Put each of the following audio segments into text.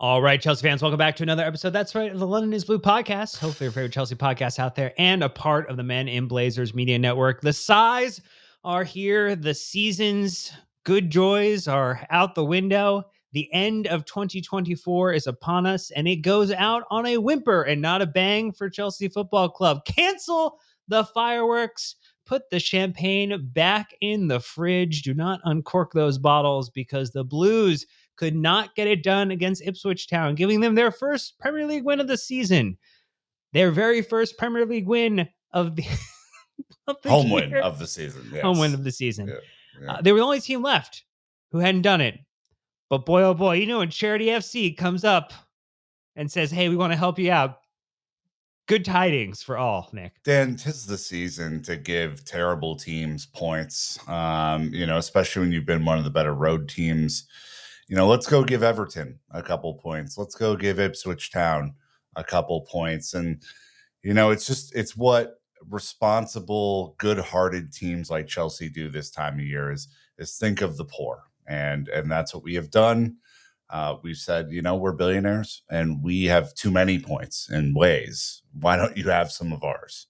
All right, Chelsea fans, welcome back to another episode. That's right, of the London is Blue podcast. Hopefully your favorite Chelsea podcast out there and a part of the Men in Blazers Media Network. The sighs are here. The season's good joys are out the window. The end of 2024 is upon us, and it goes out on a whimper and not a bang for Chelsea Football Club. Cancel the fireworks. Put the champagne back in the fridge. Do not uncork those bottles because the Blues could not get it done against Ipswich Town, giving them their first Premier League win of the season. Their very first Premier League win of the, home win of the season. Yes. Home win of the season. Yeah. They were the only team left who hadn't done it. But boy, oh boy, when Charity FC comes up and says, hey, we want to help you out. Good tidings for all, Nick. Dan, 'tis the season to give terrible teams points, especially when you've been one of the better road teams. Let's go give Everton a couple points. Let's go give Ipswich Town a couple points. And, it's what responsible, good-hearted teams like Chelsea do this time of year is think of the poor. And that's what we have done. We've said, we're billionaires and we have too many points in ways. Why don't you have some of ours,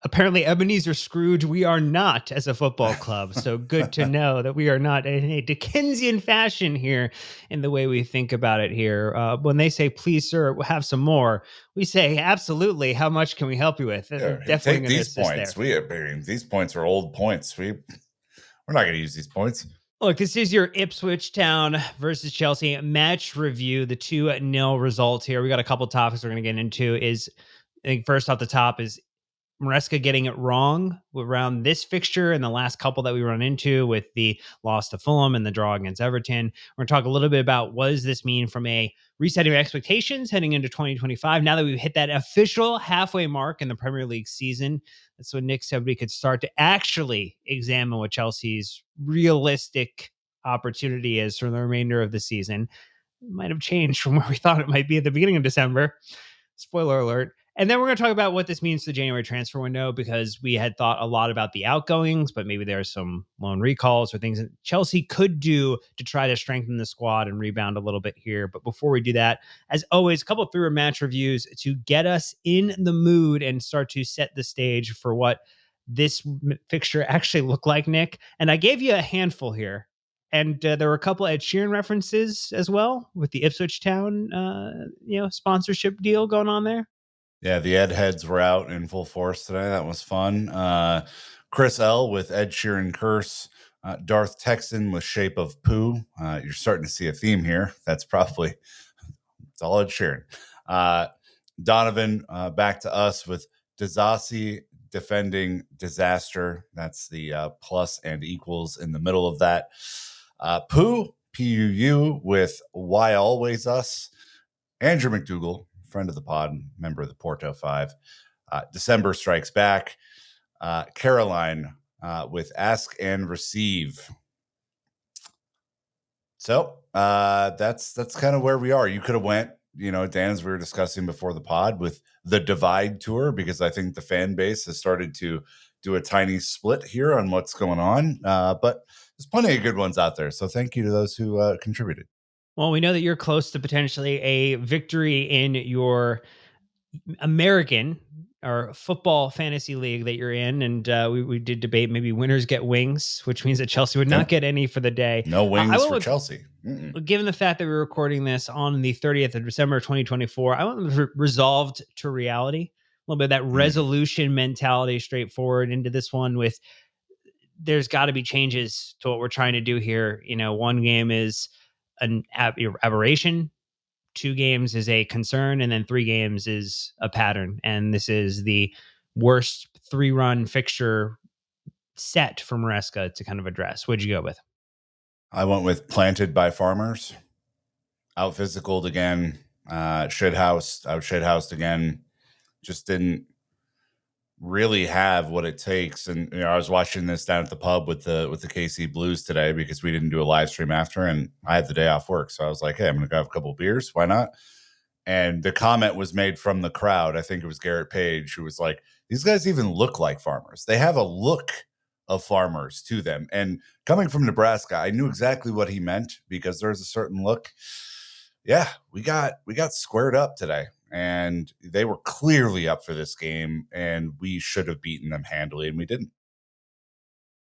Apparently, Ebenezer Scrooge, we are not as a football club. So good to know that we are not in a Dickensian fashion here in the way we think about it here. When they say, please, sir, we'll have some more, we say, absolutely. How much can we help you with? Yeah, definitely take these points. These points are old points. We're not going to use these points. Look, this is your Ipswich Town versus Chelsea match review, the 2-0 result here. We got a couple topics we're going to get into. I think first off the top is Maresca getting it wrong around this fixture and the last couple that we run into with the loss to Fulham and the draw against Everton. We're going to talk a little bit about what does this mean from a resetting of expectations heading into 2025. Now that we've hit that official halfway mark in the Premier League season, that's when Nick said we could start to actually examine what Chelsea's realistic opportunity is for the remainder of the season. It might have changed from where we thought it might be at the beginning of December. Spoiler alert. And then we're going to talk about what this means to the January transfer window, because we had thought a lot about the outgoings, but maybe there are some loan recalls or things that Chelsea could do to try to strengthen the squad and rebound a little bit here. But before we do that, as always, a couple of through match reviews to get us in the mood and start to set the stage for what this fixture actually looked like, Nick. And I gave you a handful here. And there were a couple Ed Sheeran references as well with the Ipswich Town, sponsorship deal going on there. Yeah, the Ed heads were out in full force today. That was fun. Chris L with Ed Sheeran Curse. Darth Texan with Shape of Poo. You're starting to see a theme here. It's all Ed Sheeran. Donovan back to us with Dazasi defending disaster. That's the plus and equals in the middle of that. Poo, P-U-U with Why Always Us. Andrew McDougall, friend of the pod, member of the Porto 5. December Strikes Back. Caroline with Ask and Receive. So that's kind of where we are. You could have went, Dan, as we were discussing before the pod, with the Divide Tour, because I think the fan base has started to do a tiny split here on what's going on. But there's plenty of good ones out there. So thank you to those who contributed. Well, we know that you're close to potentially a victory in your American or football fantasy league that you're in. And we did debate maybe winners get wings, which means that Chelsea would not get any for the day. No wings for Chelsea. Given the fact that we're recording this on the 30th of December, 2024, I went with resolved to reality. A little bit of that resolution mentality straightforward into this one with there's got to be changes to what we're trying to do here. One game is an aberration, 2 games is a concern, and then 3 games is a pattern. And this is the worst 3-run fixture set from Maresca to kind of address. What'd you go with? I went with planted by farmers, out physicaled again, shithoused again. Just didn't really have what it takes. And I was watching this down at the pub with the KC Blues today because we didn't do a live stream after, and I had the day off work. So I was like, hey, I'm going to go have a couple of beers. Why not? And the comment was made from the crowd. I think it was Garrett Page, who was like, these guys even look like farmers. They have a look of farmers to them. And coming from Nebraska, I knew exactly what he meant, because there's a certain look. Yeah, we got squared up today, and they were clearly up for this game, and we should have beaten them handily, and we didn't.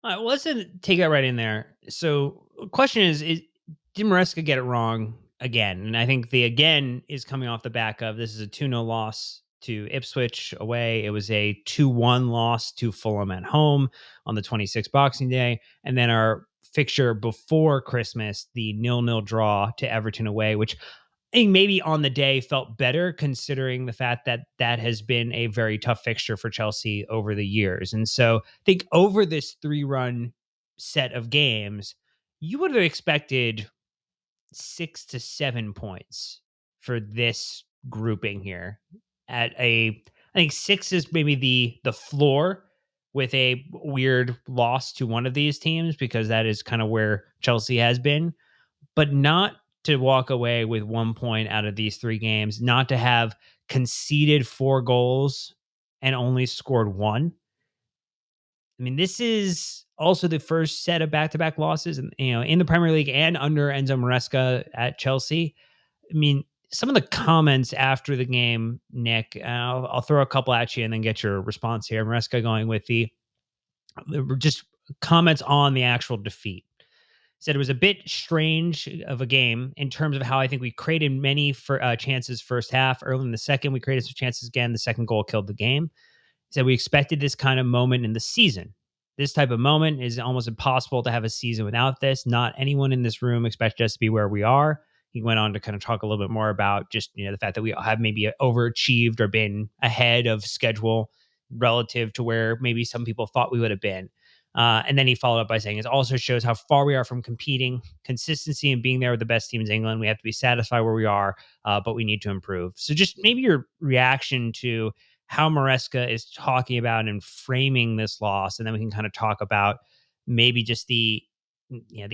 Well, let's take that right in there. So, question is did Maresca get it wrong again? And I think the again is coming off the back of this is a 2-0 loss to Ipswich away. It was a 2-1 loss to Fulham at home on the 26th Boxing Day. And then our fixture before Christmas, the 0-0 draw to Everton away, which I think maybe on the day felt better considering the fact that that has been a very tough fixture for Chelsea over the years. And so I think over this 3-run set of games, you would have expected 6 to 7 points for this grouping here. I think 6 is maybe the floor with a weird loss to one of these teams because that is kind of where Chelsea has been, but not to walk away with 1 point out of these 3 games, not to have conceded 4 goals and only scored one. I mean, this is also the first set of back-to-back losses, in the Premier League and under Enzo Maresca at Chelsea. I mean, some of the comments after the game, Nick, I'll throw a couple at you and then get your response here. Maresca going with the just comments on the actual defeat. Said it was a bit strange of a game in terms of how I think we created many chances first half. Early in the second, we created some chances again. The second goal killed the game. He said we expected this kind of moment in the season. This type of moment is almost impossible to have a season without this. Not anyone in this room expected us to be where we are. He went on to kind of talk a little bit more about just the fact that we have maybe overachieved or been ahead of schedule relative to where maybe some people thought we would have been. And then he followed up by saying it also shows how far we are from competing, consistency, and being there with the best teams in England. We have to be satisfied where we are, but we need to improve. So just maybe your reaction to how Maresca is talking about and framing this loss, and then we can kind of talk about maybe just the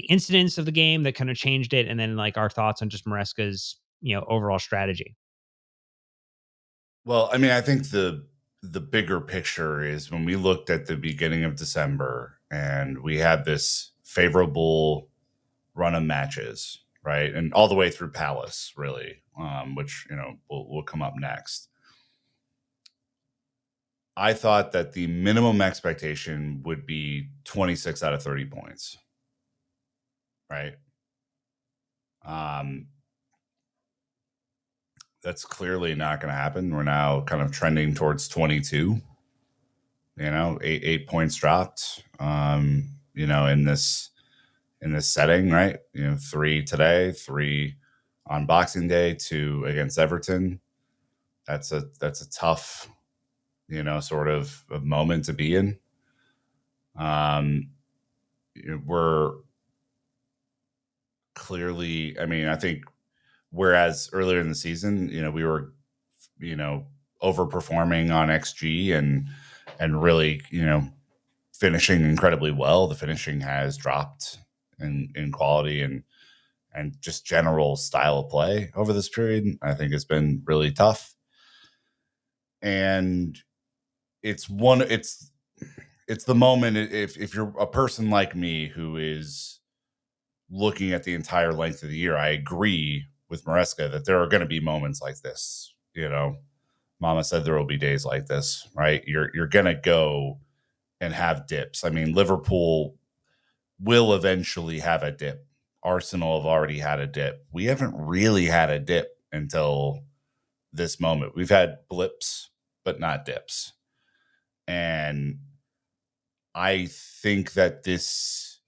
incidents of the game that kind of changed it, and then like our thoughts on just Maresca's overall strategy. Well, I mean, I think the bigger picture is when we looked at the beginning of December and we had this favorable run of matches, right? And all the way through Palace, really, which, will come up next. I thought that the minimum expectation would be 26 out of 30 points, right? Um, that's clearly not going to happen. We're now kind of trending towards 22. Eight points dropped. In this setting, right? 3 today, 3 on Boxing Day, 2 against Everton. That's a tough, sort of a moment to be in. We're clearly, I mean, I think whereas earlier in the season, we were, overperforming on XG and really, finishing incredibly well. The finishing has dropped in quality and just general style of play over this period. I think it's been really tough. And it's the moment if you're a person like me who is looking at the entire length of the year, I agree with Maresca that there are going to be moments like this. Mama said there will be days like this, right? You're going to go and have dips. I mean, Liverpool will eventually have a dip. Arsenal have already had a dip. We haven't really had a dip until this moment. We've had blips, but not dips. And I think that this,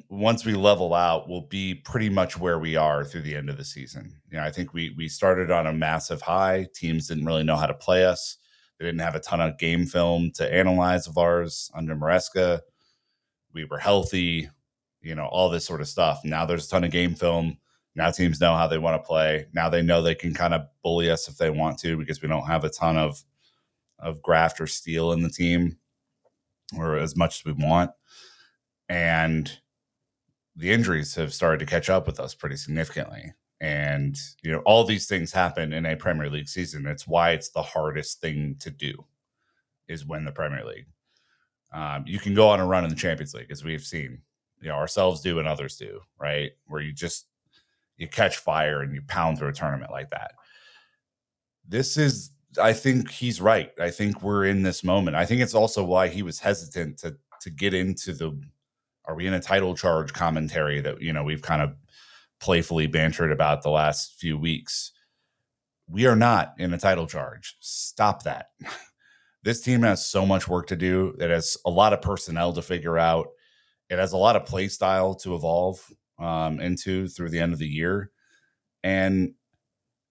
once we level out, will be pretty much where we are through the end of the season. I think we started on a massive high. Teams didn't really know how to play us. They didn't have a ton of game film to analyze of ours under Maresca. We were healthy, all this sort of stuff. Now there's a ton of game film. Now teams know how they want to play. Now they know they can kind of bully us if they want to because we don't have a ton of graft or steel in the team or as much as we want. And the injuries have started to catch up with us pretty significantly. And, all these things happen in a Premier League season. That's why it's the hardest thing to do is win the Premier League. You can go on a run in the Champions League, as we've seen, ourselves do and others do, right? Where you catch fire and you pound through a tournament like that. I think he's right. I think we're in this moment. I think it's also why he was hesitant to get into the, are we in a title charge commentary that, we've kind of playfully bantered about the last few weeks. We are not in a title charge. Stop that. This team has so much work to do. It has a lot of personnel to figure out. It has a lot of play style to evolve into through the end of the year. And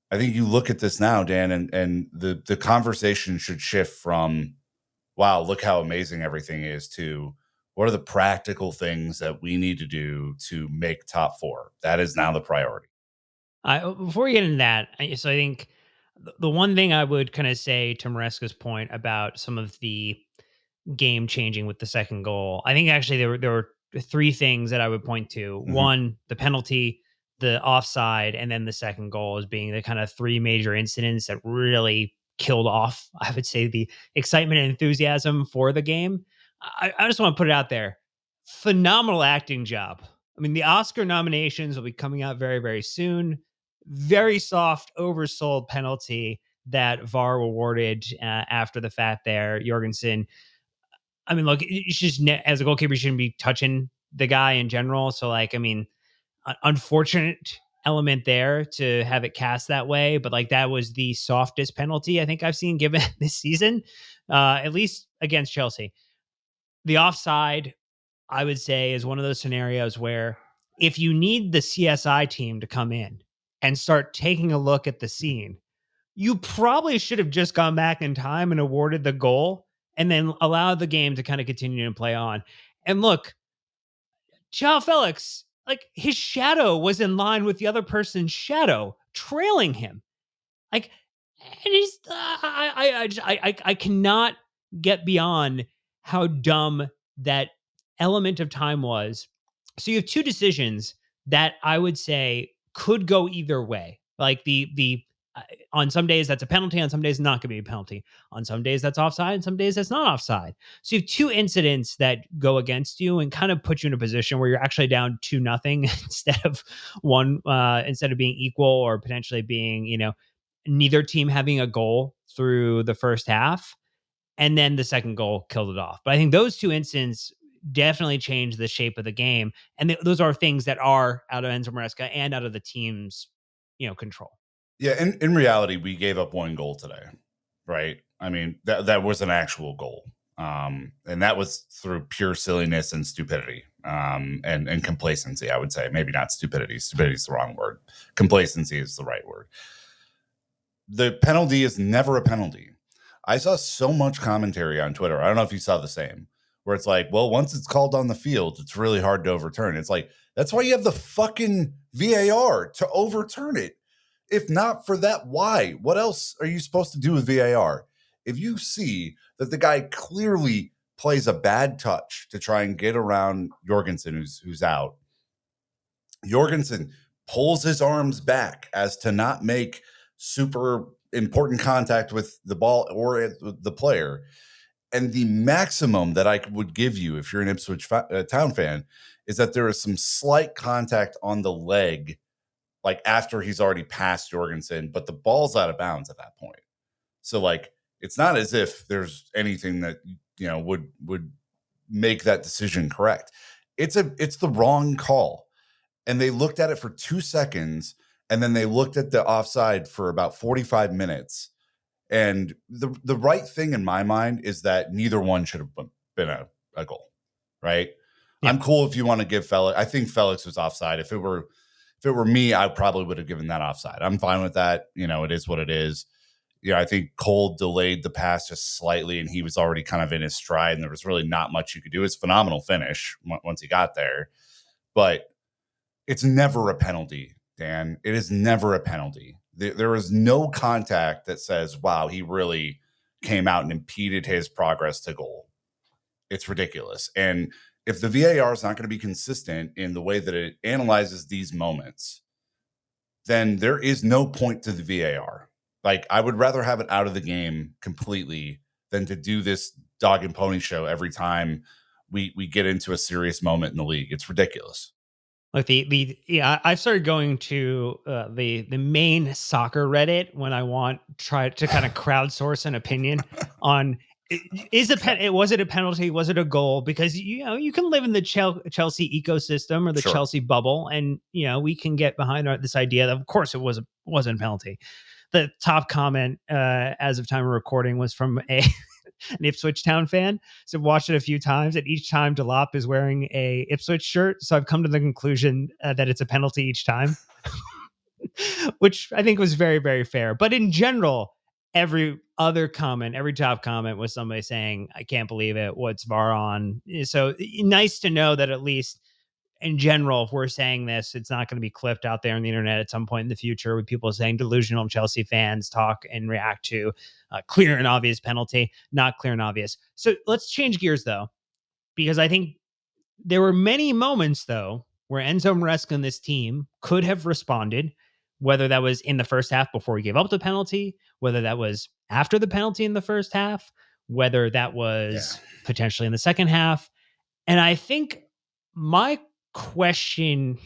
I think you look at this now, Dan, and the conversation should shift from, wow, look how amazing everything is, to what are the practical things that we need to do to make top four? That is now the priority. Before we get into that, so I think the one thing I would kind of say to Maresca's point about some of the game changing with the second goal, I think actually there were three things that I would point to. Mm-hmm. One, the penalty, the offside, and then the second goal as being the kind of three major incidents that really killed off, I would say, the excitement and enthusiasm for the game. I just want to put it out there. Phenomenal acting job. I mean, the Oscar nominations will be coming out very, very soon. Very soft, oversold penalty that VAR awarded after the fact there. Jorgensen, I mean, look, it's just as a goalkeeper, you shouldn't be touching the guy in general. So, like, I mean, unfortunate element there to have it cast that way. But like, that was the softest penalty I think I've seen given this season, at least against Chelsea. The offside, I would say, is one of those scenarios where if you need the CSI team to come in and start taking a look at the scene, you probably should have just gone back in time and awarded the goal and then allowed the game to kind of continue and play on. And look, Joao Felix, like, his shadow was in line with the other person's shadow, trailing him. Like, and he's, I cannot get beyond how dumb that element of time was. So you have two decisions that I would say could go either way. Like on some days that's a penalty, on some days not going to be a penalty. On some days that's offside, and some days that's not offside. So you have two incidents that go against you and kind of put you in a position where you're actually down 2-0 instead of instead of being equal, or potentially being, neither team having a goal through the first half. And then the second goal killed it off. But I think those two incidents definitely changed the shape of the game. And those are things that are out of Enzo Maresca and out of the team's, control. Yeah, in reality, we gave up one goal today, right? I mean, that was an actual goal. And that was through pure silliness and stupidity, and complacency, I would say. Maybe not stupidity. Stupidity is the wrong word. Complacency is the right word. The penalty is never a penalty. I saw so much commentary on Twitter. I don't know if you saw the same, where it's like, well, once it's called on the field, it's really hard to overturn. It's like, that's why you have the fucking VAR, to overturn it. If not for that, why? What else are you supposed to do with VAR? If you see that the guy clearly plays a bad touch to try and get around Jorgensen, who's out, Jorgensen pulls his arms back as to not make super important contact with the ball or the player. And the maximum that I would give you, if you're an Ipswich Town fan, is that there is some slight contact on the leg, like after he's already passed Jorgensen, but the ball's out of bounds at that point. So, like, it's not as if there's anything that, would make that decision correct. It's the wrong call. And they looked at it for 2 seconds, and then they looked at the offside for about 45 minutes. And the right thing in my mind is that neither one should have been a goal, right? Yeah. I'm cool if you want to give Felix. I think Felix was offside. If it were me, I probably would have given that offside. I'm fine with that. It is what it is. I think Cole delayed the pass just slightly, and he was already kind of in his stride, and there was really not much you could do. It's a phenomenal finish once he got there, but it's never a penalty, Dan. It is never a penalty. There is no contact that says, wow, he really came out and impeded his progress to goal. It's ridiculous. And if the VAR is not going to be consistent in the way that it analyzes these moments, then there is no point to the VAR. Like, I would rather have it out of the game completely than to do this dog and pony show every time we get into a serious moment in the league. It's ridiculous. Like I started going to the main soccer Reddit when I want try to kind of crowdsource an opinion on was it a penalty, was it a goal, because you can live in the Chelsea ecosystem or the Sure. Chelsea bubble, and we can get behind this idea that of course it wasn't a penalty. The top comment as of time of recording was from an Ipswich Town fan. So I've watched it a few times, and each time Delap is wearing a Ipswich shirt. So I've come to the conclusion that it's a penalty each time, which I think was very, very fair. But in general, every other comment, every top comment was somebody saying, I can't believe it. What's VAR on? So nice to know that at least in general, if we're saying this, it's not going to be clipped out there on the internet at some point in the future with people saying delusional Chelsea fans talk and react to clear and obvious penalty, not clear and obvious. So let's change gears though, because I think there were many moments though where Enzo Maresca and this team could have responded, whether that was in the first half before he gave up the penalty, whether that was after the penalty in the first half, whether that was potentially in the second half. And I think my question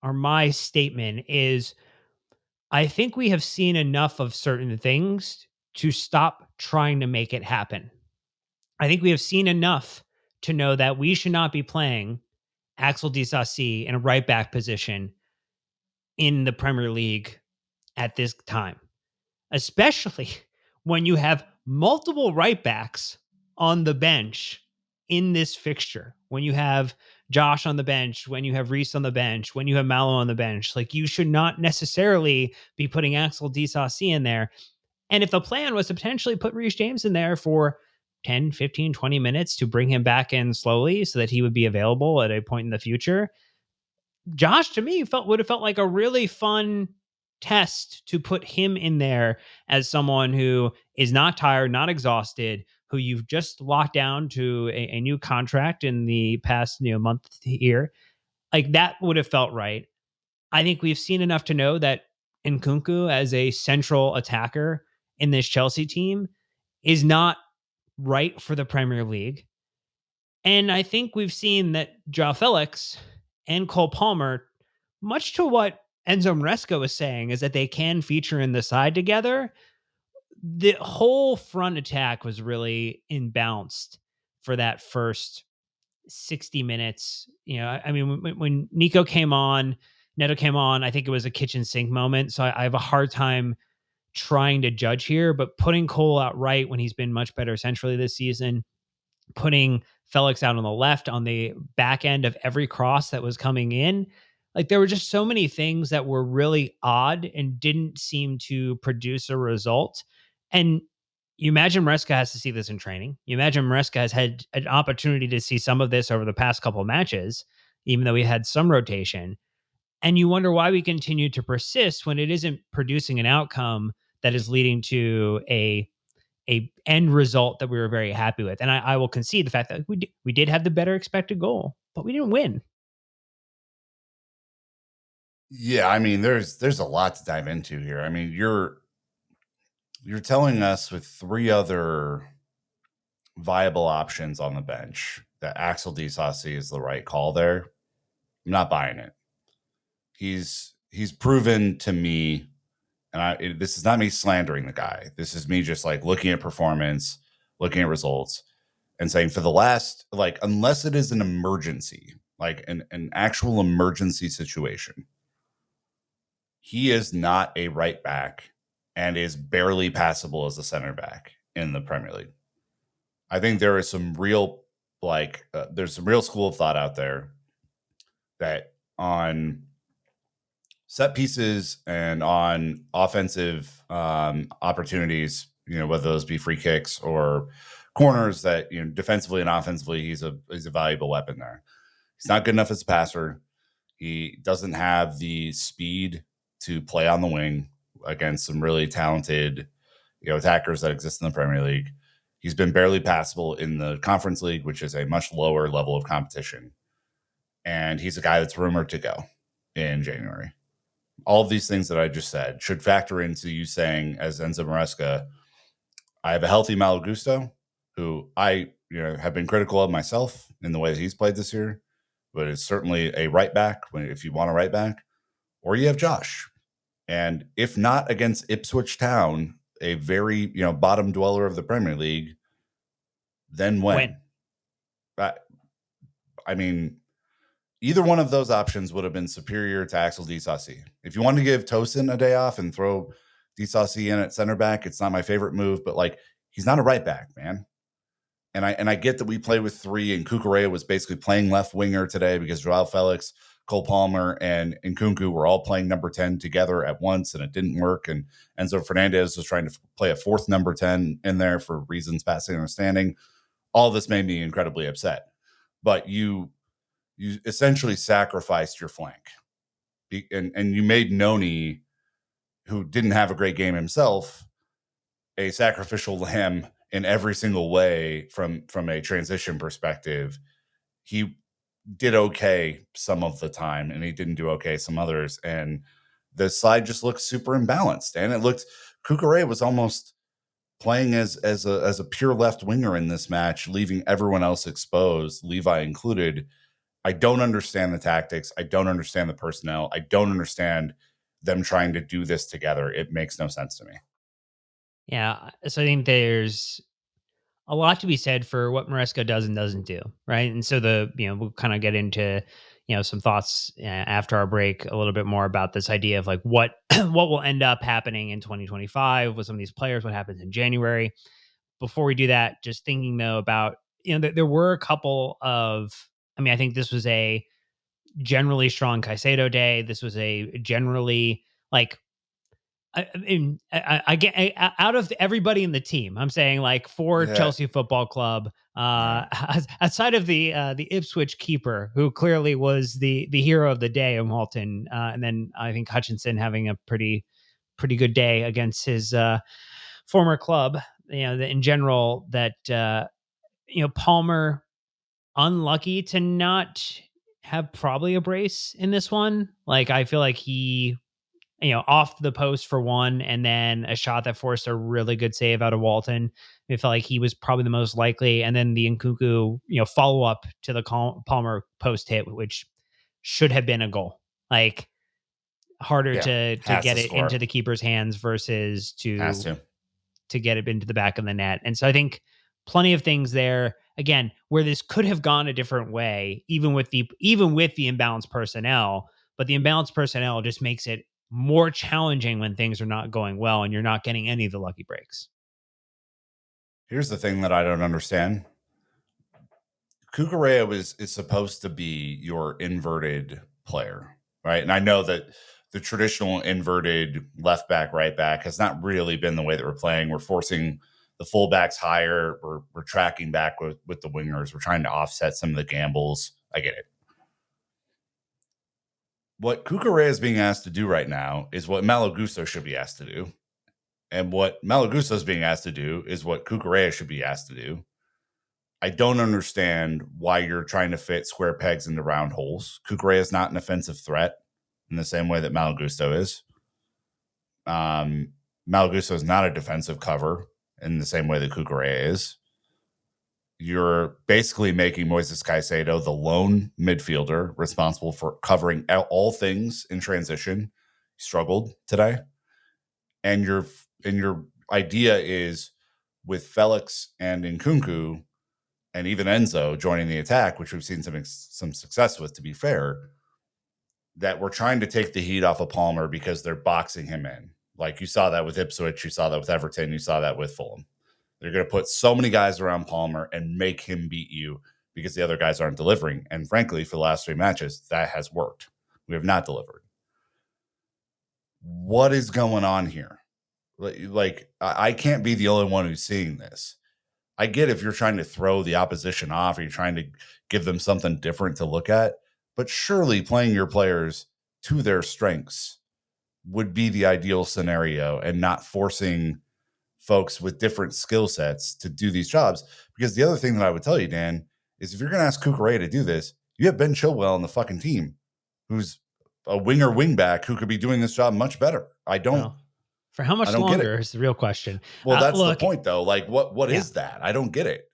or my statement is I think we have seen enough of certain things to stop trying to make it happen. I think we have seen enough to know that we should not be playing Axel Disasi in a right back position in the Premier League at this time, especially when you have multiple right backs on the bench in this fixture. When you have Josh on the bench, when you have Reese on the bench, when you have Mallow on the bench, like you should not necessarily be putting Axel Disasi in there. And if the plan was to potentially put Reece James in there for 10, 15, 20 minutes to bring him back in slowly so that he would be available at a point in the future, Josh to me would have felt like a really fun test to put him in there as someone who is not tired, not exhausted, who you've just locked down to a new contract in the past month here. Like that would have felt right. I think we've seen enough to know that Nkunku as a central attacker in this Chelsea team is not right for the Premier League. And I think we've seen that Joao Felix and Cole Palmer, much to what Enzo Maresca was saying, is that they can feature in the side together. The whole front attack was really imbalanced for that first 60 minutes. I mean, when Nico came on, Neto came on, I think it was a kitchen sink moment. So I have a hard time trying to judge here, but putting Cole out right when he's been much better centrally this season, putting Felix out on the left on the back end of every cross that was coming in. Like there were just so many things that were really odd and didn't seem to produce a result. And you imagine Maresca has to see this in training. You imagine Maresca has had an opportunity to see some of this over the past couple of matches, even though we had some rotation. And you wonder why we continue to persist when it isn't producing an outcome that is leading to a end result that we were very happy with. And I will concede the fact that we did have the better expected goal, but we didn't win. Yeah, I mean, there's a lot to dive into here. I mean, you're telling us with three other viable options on the bench that Axel Disasi is the right call there. I'm not buying it. He's proven to me, and this is not me slandering the guy. This is me just like looking at performance, looking at results, and saying for the last, like, unless it is an emergency, like an actual emergency situation, he is not a right back and is barely passable as a center back in the Premier League. I think there is some real, there's some real school of thought out there that on set pieces and on offensive opportunities, whether those be free kicks or corners, that defensively and offensively, he's a valuable weapon there. He's not good enough as a passer. He doesn't have the speed to play on the wing against some really talented, attackers that exist in the Premier League. He's been barely passable in the Conference League, which is a much lower level of competition. And he's a guy that's rumored to go in January. All of these things that I just said should factor into you saying, as Enzo Maresca, I have a healthy Malo Gusto, who I have been critical of myself in the way that he's played this year. but it's certainly a right back if you want a right back, or you have Josh. And if not against Ipswich Town, a very bottom dweller of the Premier League, then When? when? I mean, either one of those options would have been superior to Axel Disasi. If you want to give Tosin a day off and throw Disasi in at center back, it's not my favorite move, but like he's not a right back, man. And I get that we play with three, and Cucurella was basically playing left winger today because Joao Felix, Cole Palmer, and Nkunku were all playing number 10 together at once, and it didn't work. And Enzo Fernandez was trying to play a fourth number 10 in there for reasons passing understanding. All this made me incredibly upset. But you essentially sacrificed your flank. And you made Noni, who didn't have a great game himself, a sacrificial lamb in every single way from a transition perspective. He did okay some of the time, and he didn't do okay some others. And the side just looked super imbalanced. And it looked Cucurella was almost playing as a pure left winger in this match, leaving everyone else exposed, Levi included. I don't understand the tactics. I don't understand the personnel. I don't understand them trying to do this together. It makes no sense to me. Yeah. So I think there's a lot to be said for what Maresca does and doesn't do, right? And so we'll kind of get into some thoughts after our break a little bit more about this idea of like what what will end up happening in 2025 with some of these players, what happens in January. Before we do that, just thinking though about there were a couple of, I mean, I think this was a generally strong Caicedo day. This was a generally like I mean, I get out of everybody in the team. I'm saying like for Yeah. Chelsea Football Club, Yeah. outside of the Ipswich keeper, who clearly was the hero of the day of Walton, and then I think Hutchinson having a pretty good day against his former club. In general, that Palmer unlucky to not have probably a brace in this one. Like I feel like he off the post for one, and then a shot that forced a really good save out of Walton. It felt like he was probably the most likely. And then the Nkunku, follow up to the Palmer post hit, which should have been a goal. Like harder Yeah. to Has get to it into score. the keeper's hands versus Has to to. get it into the back of the net. And so I think plenty of things there again where this could have gone a different way, even with the imbalanced personnel. But the imbalanced personnel just makes it more challenging when things are not going well and you're not getting any of the lucky breaks. Here's the thing that I don't understand. Cucurella is supposed to be your inverted player, right? And I know that the traditional inverted left back, right back has not really been the way that we're playing. We're forcing the fullbacks higher. We're tracking back with the wingers. We're trying to offset some of the gambles. I get it. What Cucurella is being asked to do right now is what Malo Gusto should be asked to do. And what Malo Gusto is being asked to do is what Cucurella should be asked to do. I don't understand why you're trying to fit square pegs into round holes. Cucurella is not an offensive threat in the same way that Malo Gusto is. Malo Gusto is not a defensive cover in the same way that Cucurella is. You're basically making Moises Caicedo the lone midfielder responsible for covering all things in transition. He struggled today. And your idea is with Felix and Nkunku and even Enzo joining the attack, which we've seen some success with, to be fair, that we're trying to take the heat off of Palmer because they're boxing him in. Like you saw that with Ipswich, you saw that with Everton, you saw that with Fulham. They're going to put so many guys around Palmer and make him beat you because the other guys aren't delivering. And frankly, for the last three matches, that has worked. We have not delivered. What is going on here? Like I can't be the only one who's seeing this. I get if you're trying to throw the opposition off or you're trying to give them something different to look at, but surely playing your players to their strengths would be the ideal scenario and not forcing folks with different skill sets to do these jobs. Because the other thing that I would tell you, Dan, is if you're going to ask Cucurella to do this, you have Ben Chilwell on the fucking team, who's a winger wingback who could be doing this job much better. I don't Well, for how much get it. longer is the real question. Well, that's the Look, point, though. Like, what yeah, is that? I don't get it.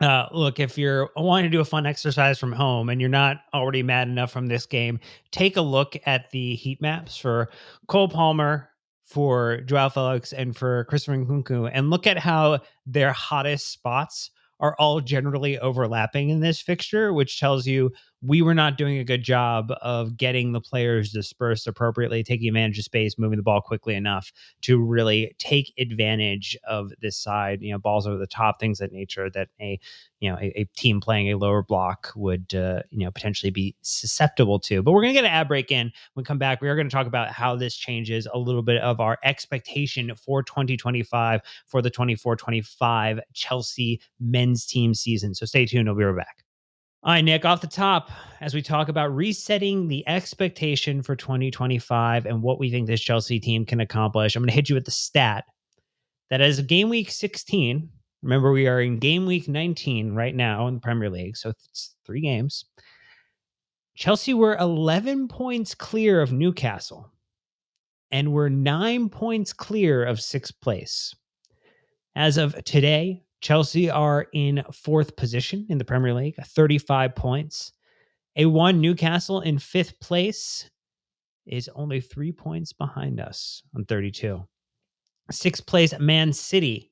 Look, if you're wanting to do a fun exercise from home and you're not already mad enough from this game, take a look at the heat maps for Cole Palmer, for Joao Felix, and for Christopher Nkunku, and look at how their hottest spots are all generally overlapping in this fixture, which tells you we were not doing a good job of getting the players dispersed appropriately, taking advantage of space, moving the ball quickly enough to really take advantage of this side, balls over the top, things of that nature that a team playing a lower block would potentially be susceptible to. But we're going to get an ad break in. When we come back, we are going to talk about how this changes a little bit of our expectation for 2025 for the 24-25 Chelsea men's team season. So stay tuned. We'll be right back. All right, Nick, off the top, as we talk about resetting the expectation for 2025 and what we think this Chelsea team can accomplish, I'm going to hit you with the stat that as of game week 16, remember we are in game week 19 right now in the Premier League, so it's 3 games. Chelsea were 11 points clear of Newcastle and were 9 points clear of 6th place. As of today, Chelsea are in 4th position in the Premier League, 35 points. A1 Newcastle in 5th place is only 3 points behind us on 32. 6th place Man City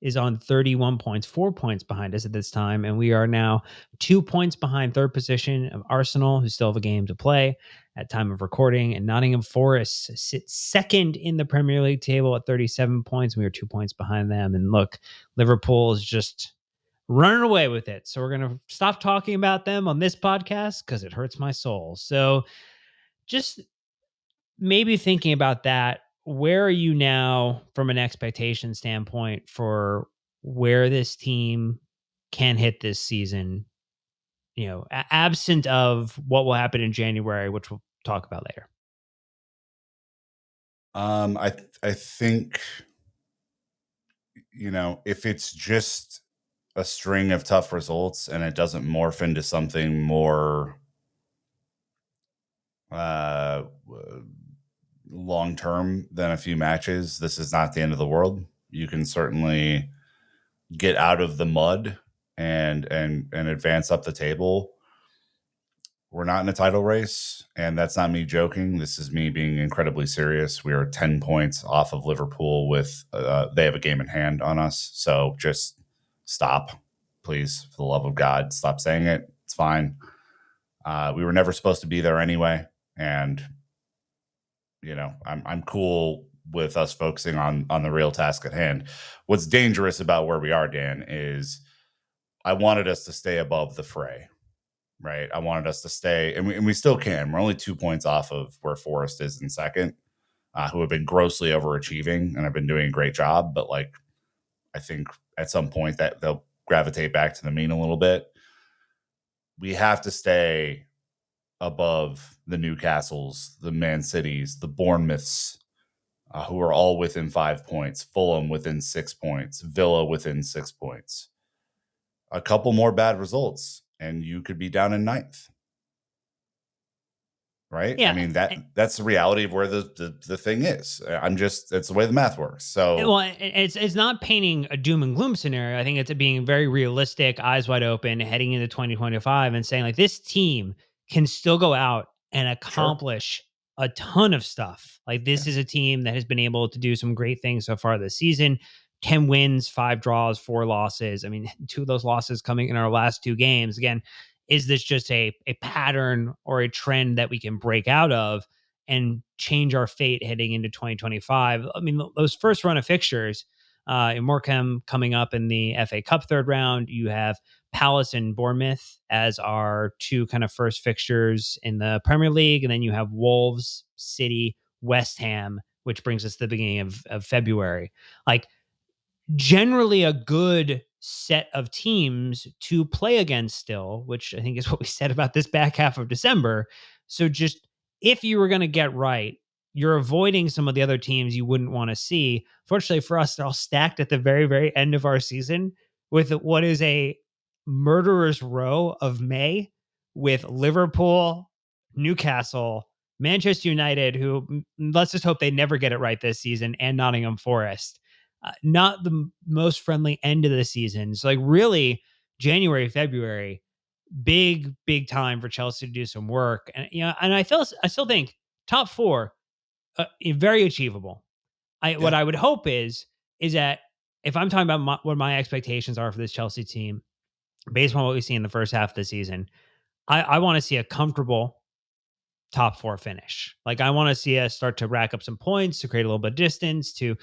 is on 31 points, 4 points behind us at this time. And we are now 2 points behind 3rd position of Arsenal, who still have a game to play at time of recording. And Nottingham Forest sits 2nd in the Premier League table at 37 points. We are 2 points behind them. And look, Liverpool is just running away with it. So we're going to stop talking about them on this podcast because it hurts my soul. So just maybe thinking about that, where are you now from an expectation standpoint for where this team can hit this season, absent of what will happen in January, which we'll talk about later? I think, if it's just a string of tough results and it doesn't morph into something more long term than a few matches, this is not the end of the world. You can certainly get out of the mud and advance up the table. We're not in a title race, and that's not me joking. This is me being incredibly serious. We are 10 points off of Liverpool with they have a game in hand on us. So just stop, please, for the love of God. Stop saying it. It's fine. We were never supposed to be there anyway, and I'm cool with us focusing on the real task at hand. What's dangerous about where we are, Dan, is I wanted us to stay above the fray. Right. I wanted us to stay, and we still can. We're only 2 points off of where Forest is in second, who have been grossly overachieving and have been doing a great job. But I think at some point that they'll gravitate back to the mean a little bit. We have to stay above the Newcastles, the Man Cities, the Bournemouths, who are all within 5 points, Fulham within 6 points, Villa within 6 points. A couple more bad results and you could be down in 9th. Right? Yeah. I mean, that's the reality of where the thing is. It's the way the math works. So well, it's not painting a doom and gloom scenario. I think it's being very realistic, eyes wide open, heading into 2025 and saying this team can still go out and accomplish a ton of stuff. This is a team that has been able to do some great things so far this season. 10 wins, 5 draws, 4 losses. I mean, 2 of those losses coming in our last 2 games. Again, is this just a pattern or a trend that we can break out of and change our fate heading into 2025? I mean, those first run of fixtures, in Morecambe coming up in the FA Cup 3rd round, you have Palace and Bournemouth as our 2 kind of first fixtures in the Premier League. And then you have Wolves, City, West Ham, which brings us to the beginning of February. Generally a good set of teams to play against still, which I think is what we said about this back half of December. So just if you were going to get right, you're avoiding some of the other teams you wouldn't want to see. Fortunately for us, they're all stacked at the very, very end of our season with what is a murderer's row of May with Liverpool, Newcastle, Manchester United, who let's just hope they never get it right this season, and Nottingham Forest. Not the most friendly end of the season. So really January, February, big time for Chelsea to do some work. And and I still think top four, very achievable. What Yeah. I would hope is that if I'm talking about what my expectations are for this Chelsea team, based on what we see in the first half of the season, I want to see a comfortable top four finish. Like, I want to see us start to rack up some points, to create a little bit of distance, to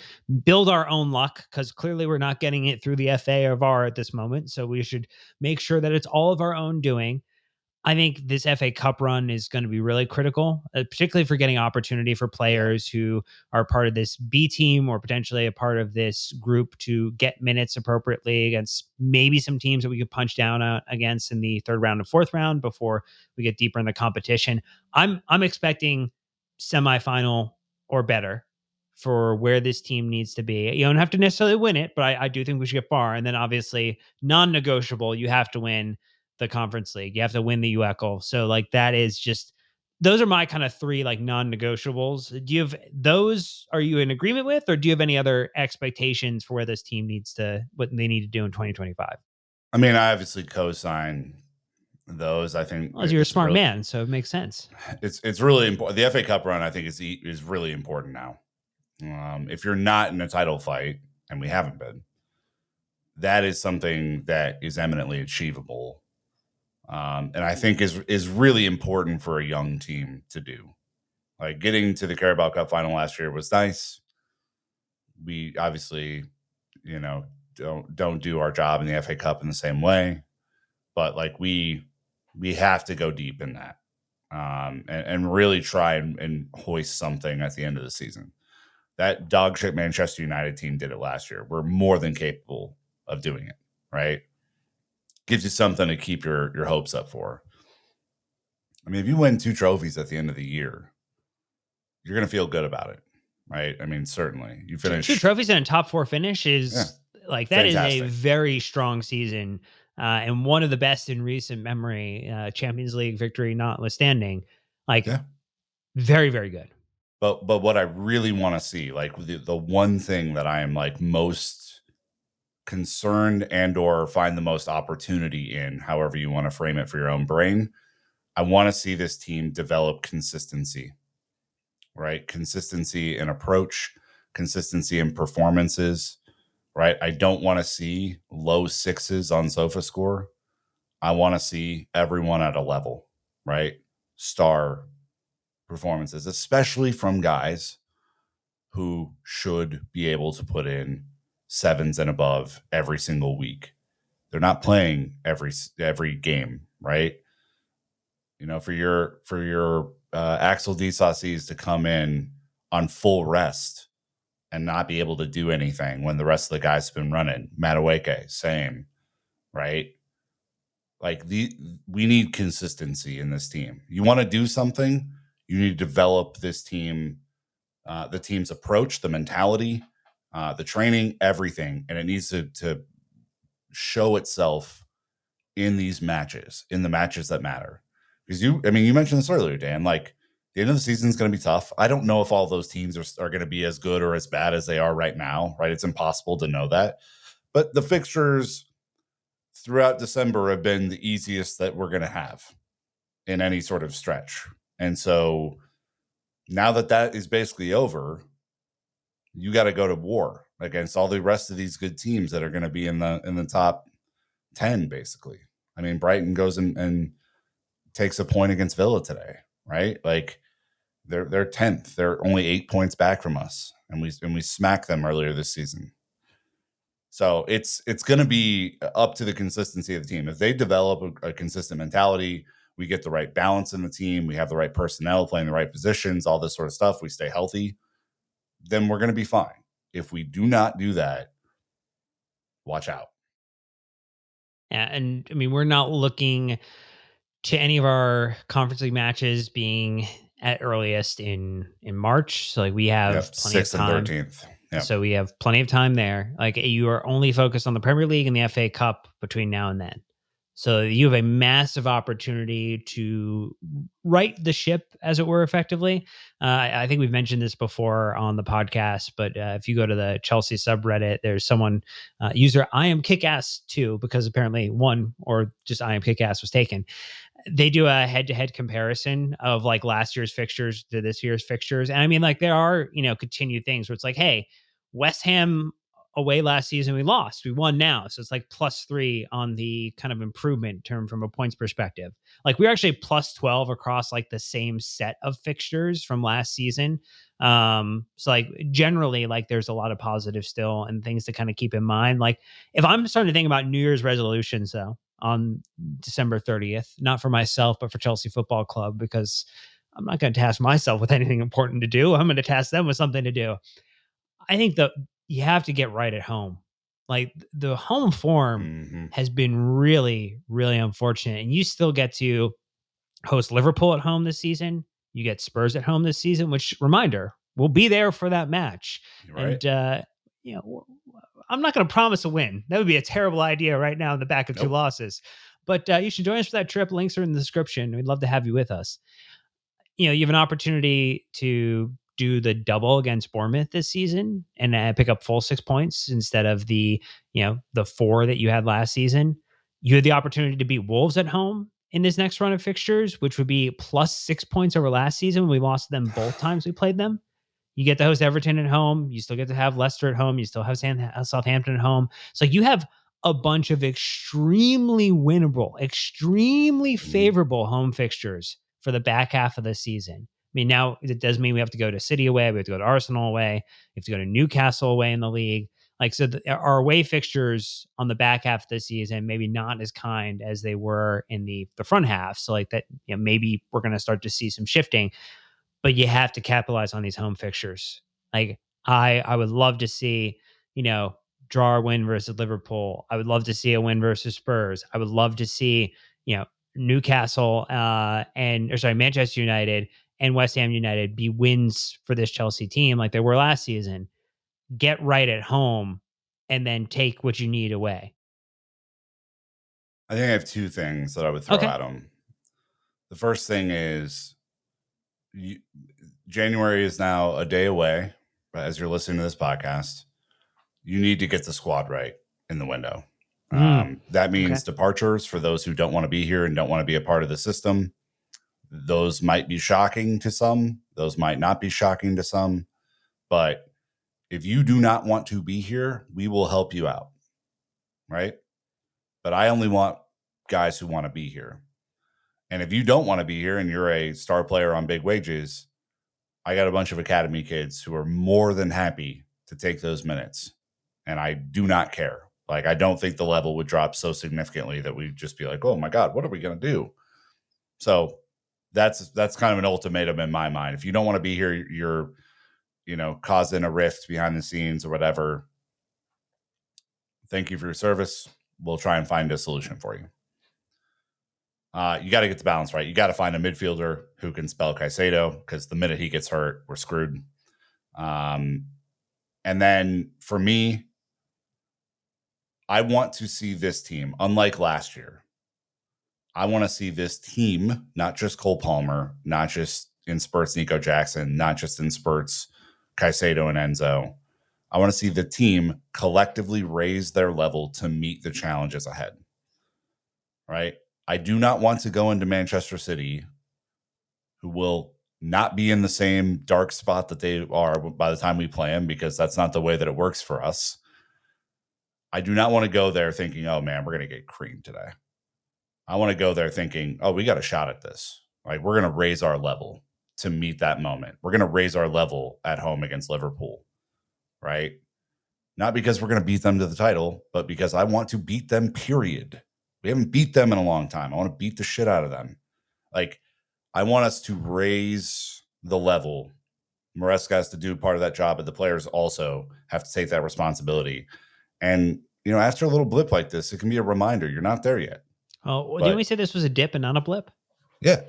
build our own luck, because clearly we're not getting it through the FA or VAR at this moment. So we should make sure that it's all of our own doing. I think this FA Cup run is going to be really critical, particularly for getting opportunity for players who are part of this B team or potentially a part of this group to get minutes appropriately against maybe some teams that we could punch down against in the third round and fourth round before we get deeper in the competition. I'm expecting semifinal or better for where this team needs to be. You don't have to necessarily win it, but I do think we should get far. And then obviously non-negotiable, you have to win the conference league. You have to win the UECL. So like that is just those are my kind of three like non-negotiables. Do you have those? Are you in agreement with, or do you have any other expectations for where this team needs to what they need to do in 2025? I mean, I obviously co-sign those. I think Well, you're a smart man, so it makes sense. It's really important. The FA Cup run, I think, is really important now. If you're not in a title fight, and we haven't been, that is something that is eminently achievable, and I think is really important for a young team to do. Like getting to the Carabao Cup final last year was nice. We obviously, you know, don't do our job in the FA Cup in the same way, but like we have to go deep in that, and really try and hoist something at the end of the season. That dog shit Manchester United team did it last year. We're more than capable of doing it, right? Gives you something to keep your hopes up for. I mean, if you win 2 trophies at the end of the year, you're going to feel good about it, right? I mean, certainly. You finish 2 trophies and a top four finish is like that fantastic. is a very strong season, and one of the best in recent memory. Champions League victory notwithstanding, like very, very good. But what I really want to see, like the one thing that I am like most concerned and or find the most opportunity in, however you want to frame it for your own brain, I want to see this team develop consistency, right? Consistency in approach, consistency in performances, right? I don't want to see low sixes on SofaScore. I want to see everyone at a level, right? Star performances, especially from guys who should be able to put in sevens and above every single week. They're not playing every game, right? You know, for your Axel Disassis to come in on full rest and not be able to do anything when the rest of the guys have been running. Madueke, same, right? Like we need consistency in this team. You want to do something, you need to develop this team, the team's approach, the mentality, the training, everything, and it needs to show itself in these matches, in the matches that matter. Because you mentioned this earlier, Dan. Like the end of the season is going to be tough. I don't know if all those teams are going to be as good or as bad as they are right now. Right? It's impossible to know that. But the fixtures throughout December have been the easiest that we're going to have in any sort of stretch. And so now that is basically over, you got to go to war against all the rest of these good teams that are going to be in the top 10, basically. I mean, Brighton goes and takes a point against Villa today, right? Like they're 10th. They're only 8 points back from us, and we smacked them earlier this season. So it's going to be up to the consistency of the team. If they develop a consistent mentality, we get the right balance in the team, we have the right personnel playing the right positions, all this sort of stuff, we stay healthy, then we're going to be fine. If we do not do that, watch out. Yeah, and I mean, we're not looking to any of our conference league matches being at earliest in March. So like we have plenty of 6th time. and 13th. Yep. So we have plenty of time there. Like you are only focused on the Premier League and the FA Cup between now and then. So you have a massive opportunity to right the ship, as it were, effectively. I think we've mentioned this before on the podcast, but if you go to the Chelsea subreddit, there's someone, user I am Kickass too, because apparently one or just I am Kickass was taken. They do a head-to-head comparison of like last year's fixtures to this year's fixtures. And I mean, like there are, continued things where it's like, hey, West Ham away last season, we lost. We won now. So it's like +3 on the kind of improvement term from a points perspective. Like we're actually +12 across like the same set of fixtures from last season. So like generally, like there's a lot of positive still and things to kind of keep in mind. Like if I'm starting to think about New Year's resolutions though, on December 30th, not for myself, but for Chelsea Football Club, because I'm not going to task myself with anything important to do. I'm going to task them with something to do. I think that you have to get right at home. Like the home form has been really, really unfortunate. And you still get to host Liverpool at home this season. You get Spurs at home this season, which reminder, we'll be there for that match. Right. And, I'm not going to promise a win. That would be a terrible idea right now in the back of two Nope. losses. But you should join us for that trip. Links are in the description. We'd love to have you with us. You have an opportunity to do the double against Bournemouth this season and pick up full 6 points instead of the 4 that you had last season. You had the opportunity to beat Wolves at home in this next run of fixtures, which would be +6 points over last season when we lost them both times we played them. You get to host Everton at home. You still get to have Leicester at home. You still have Southampton at home. So you have a bunch of extremely winnable, extremely favorable home fixtures for the back half of the season. I mean, now it does mean we have to go to City away. We have to go to Arsenal away. We have to go to Newcastle away in the league. Like, so our away fixtures on the back half of the season, maybe not as kind as they were in the front half. So like that, maybe we're going to start to see some shifting, but you have to capitalize on these home fixtures. Like I would love to see, draw a win versus Liverpool. I would love to see a win versus Spurs. I would love to see, Newcastle Manchester United and West Ham United be wins for this Chelsea team like they were last season. Get right at home and then take what you need away. I think I have 2 things that I would throw Okay. at them. The first thing is January is now a day away. But as you're listening to this podcast, you need to get the squad right in the window. That means departures for those who don't want to be here and don't want to be a part of the system. Those might be shocking to some. Those might not be shocking to some. But if you do not want to be here, we will help you out. Right? But I only want guys who want to be here. And if you don't want to be here and you're a star player on big wages, I got a bunch of academy kids who are more than happy to take those minutes. And I do not care. Like, I don't think the level would drop so significantly that we'd just be like, oh my God, what are we going to do? So that's kind of an ultimatum in my mind. If you don't want to be here, you're, causing a rift behind the scenes or whatever. Thank you for your service. We'll try and find a solution for you. You got to get the balance right. You got to find a midfielder who can spell Caicedo, because the minute he gets hurt, we're screwed. And then for me, I want to see this team, unlike last year. I want to see this team, not just Cole Palmer, not just in spurts Nico Jackson, not just in spurts Caicedo and Enzo. I want to see the team collectively raise their level to meet the challenges ahead. Right? I do not want to go into Manchester City, who will not be in the same dark spot that they are by the time we play them, because that's not the way that it works for us. I do not want to go there thinking, oh man, we're going to get creamed today. I want to go there thinking, oh, we got a shot at this. Like, we're going to raise our level to meet that moment. We're going to raise our level at home against Liverpool, right? Not because we're going to beat them to the title, but because I want to beat them, period. We haven't beat them in a long time. I want to beat the shit out of them. Like, I want us to raise the level. Maresca has to do part of that job, but the players also have to take that responsibility. And, after a little blip like this, it can be a reminder you're not there yet. Oh, well, didn't we say this was a dip and not a blip? Yeah,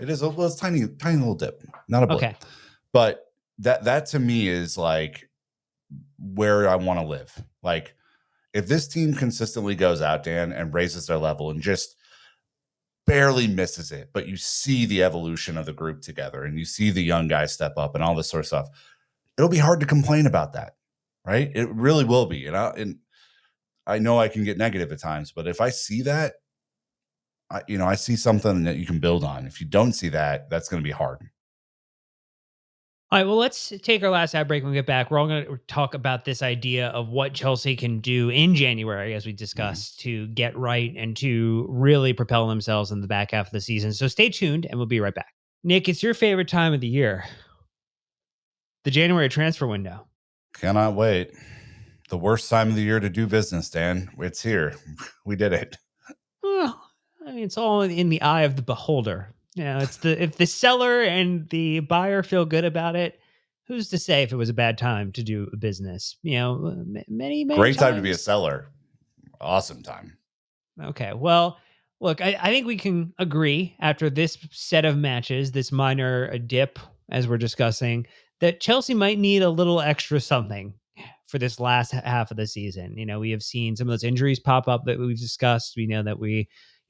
it is. It's tiny little dip, not a blip. Okay. But that to me is like where I want to live. Like, If this team consistently goes out, Dan, and raises their level and just barely misses it, but you see the evolution of the group together and you see the young guys step up and all this sort of stuff, it'll be hard to complain about that, right? It really will be. And I know I can get negative at times, but if I see that, I see something that you can build on. If you don't see that, that's going to be hard. All right, well, let's take our last ad break. When we get back, we're all going to talk about this idea of what Chelsea can do in January, as we discussed, to get right and to really propel themselves in the back half of the season. So stay tuned, and we'll be right back. Nick, it's your favorite time of the year, the January transfer window. Cannot wait. The worst time of the year to do business, Dan. It's here. We did it. Well, I mean, it's all in the eye of the beholder. It's if the seller and the buyer feel good about it, who's to say if it was a bad time to do a business? Many Great times. time to be a seller. Awesome time. Okay, well, look, I think we can agree after this set of matches, this minor dip, as we're discussing, that Chelsea might need a little extra something for this last half of the season. We have seen some of those injuries pop up that we've discussed. We know that we,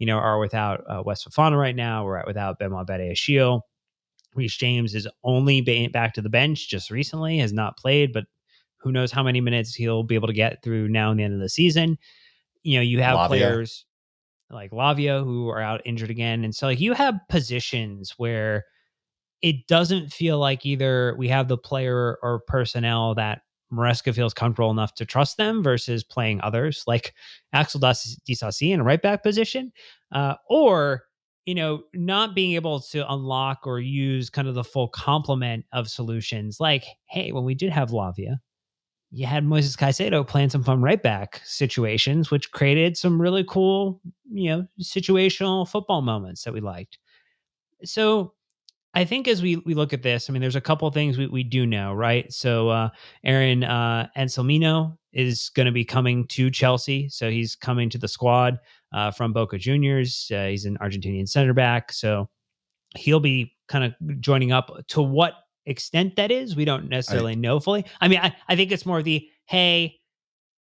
are without West Fofana right now. We're without Benoit Badiashile. Reece James is only back to the bench just recently, has not played, but who knows how many minutes he'll be able to get through now and the end of the season. You have Lavia. players like Lavia who are out injured again. And so like you have positions where it doesn't feel like either we have the player or personnel that Maresca feels comfortable enough to trust them versus playing others like Axel Disasi in a right back position, or not being able to unlock or use kind of the full complement of solutions. Like, hey, when we did have Lavia, you had Moises Caicedo playing some fun right back situations, which created some really cool, situational football moments that we liked. So I think as we look at this, I mean, there's a couple of things we do know, right? So Aaron Anselmino is going to be coming to Chelsea. So he's coming to the squad from Boca Juniors. He's an Argentinian center back. So he'll be kind of joining up. To what extent that is, we don't necessarily know fully. I mean, I think it's more of the, hey,